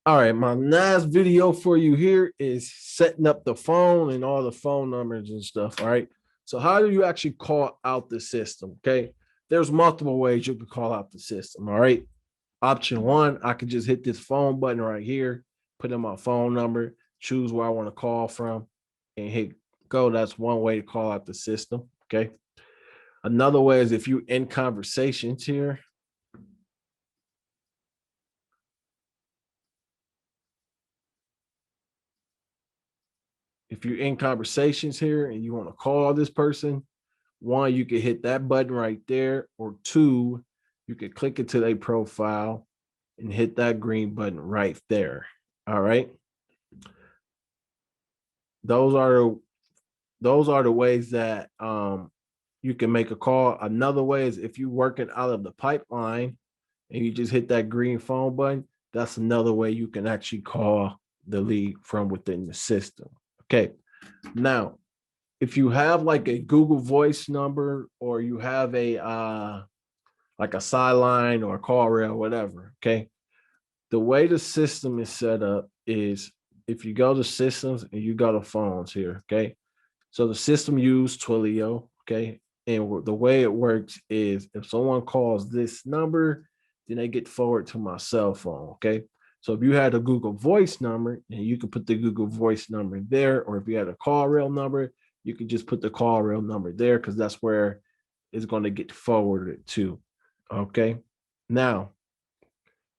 All right, my last video for you here is setting up the phone and all the phone numbers and stuff. All right. So, how do you actually call out the system? Okay. There's multiple ways you can call out the system. All right. Option one, I can just hit this phone button right here, put in my phone number, choose where I want to call from, and hit go. That's one way to call out the system. Okay. Another way is if you're in conversations here, and you want to call this person, one, you can hit that button right there, or two, you can click into their profile and hit that green button right there. All right. Those are the ways that you can make a call. Another way is if you're working out of the pipeline and you just hit that green phone button, that's another way you can actually call the lead from within the system. Okay. Now, if you have like a Google Voice number or you have a like a sideline or a call rail, whatever. Okay. The way the system is set up is if you go to systems and you go to phones here. Okay. So the system use Twilio. Okay. And the way it works is if someone calls this number, then they get forward to my cell phone. Okay. So if you had a Google Voice number, and you can put the Google Voice number there, or if you had a call rail number, you can just put the call rail number there because that's where it's going to get forwarded to. Okay. Now,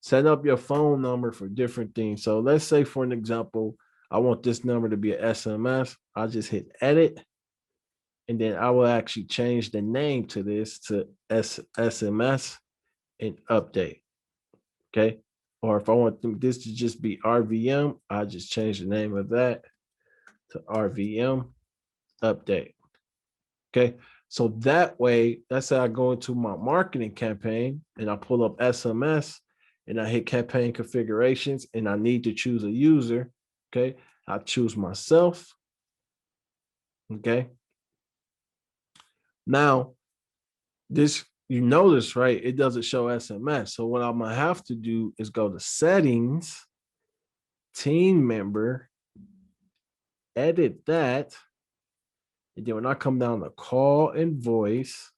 set up your phone number for different things. So let's say, for an example, I want this number to be an SMS. I'll just hit edit, and then I will actually change the name to this to SMS and update. Okay. Or if I want this to just be RVM, I just change the name of that to RVM update. Okay. So that way, let's say I go into my marketing campaign and I pull up SMS and I hit campaign configurations and I need to choose a user. Okay. I choose myself. Okay. Now, this, you notice, right? It doesn't show SMS. So what I'm going to have to do is go to settings, team member, edit that. And then when I come down to call and voice,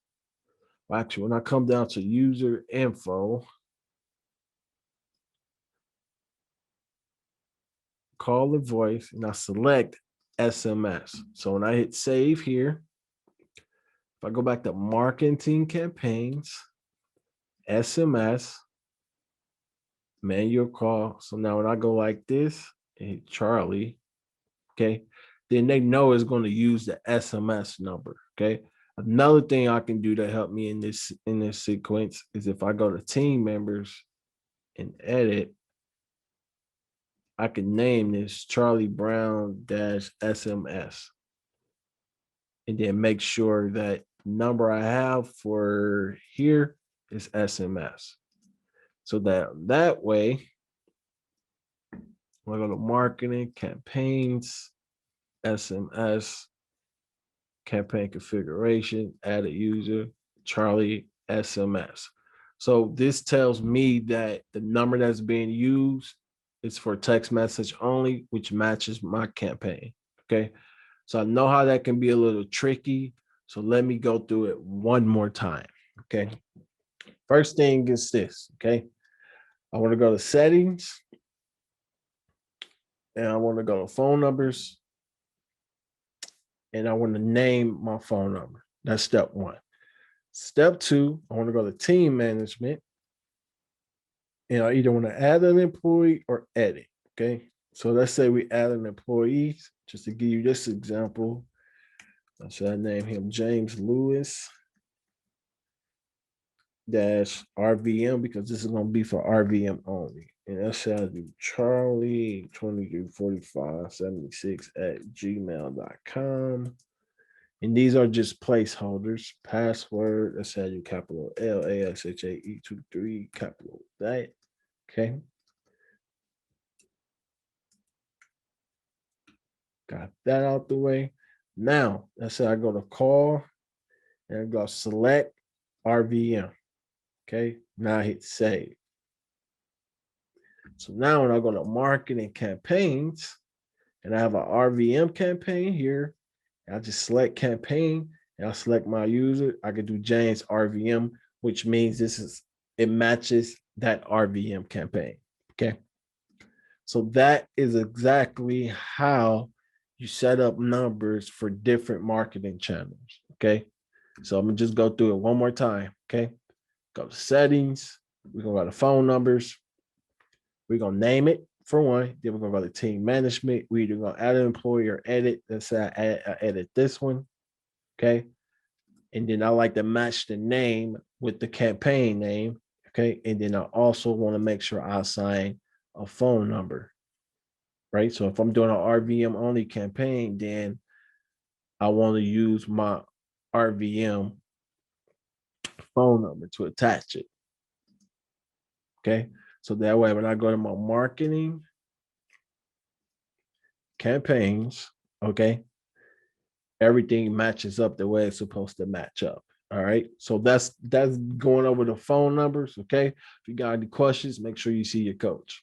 well, actually, when I come down to user info, call the voice, and I select SMS. So when I hit save here, if I go back to marketing campaigns, SMS, manual call. So now when I go like this, and hit Charlie, okay, then they know it's going to use the SMS number. Okay. Another thing I can do to help me in this sequence is if I go to team members and edit, I can name this Charlie Brown dash SMS, and then make sure that number I have for here is SMS. So that way, I go to marketing, campaigns, SMS, campaign configuration, add a user, Charlie SMS. So this tells me that the number that's being used is for text message only, which matches my campaign. Okay. So I know how that can be a little tricky. So let me go through it one more time. Okay. First thing is this. Okay. I want to go to settings and I want to go to phone numbers and I want to name my phone number. That's step one. Step two, I want to go to team management and I either want to add an employee or edit. Okay. So let's say we add an employee, just to give you this example. Should I name him James Lewis dash RVM because this is going to be for RVM only. And that shall do Charlie 234576 at gmail.com. And these are just placeholders. Password, let's say you capital LASHAE23, capital that. Okay. Got that out the way. Now, let's say I go to call and I go select RVM. Okay. Now I hit save. So now when I go to marketing campaigns and I have an RVM campaign here, I just select campaign and I select my user. I can do James RVM, which means it matches that RVM campaign. Okay. So that is exactly how you set up numbers for different marketing channels. Okay. So I'm gonna just go through it one more time. Okay. Go to settings. We're gonna go to phone numbers. We're gonna name it for one. Then we're gonna go to team management. We're either gonna add an employee or edit. Let's say I edit this one. Okay. And then I like to match the name with the campaign name. Okay. And then I also want to make sure I assign a phone number. Right. So if I'm doing an RVM only campaign, then I want to use my RVM phone number to attach it. Okay. So that way, when I go to my marketing campaigns, okay, everything matches up the way it's supposed to match up. All right. So that's going over the phone numbers. Okay. If you got any questions, make sure you see your coach.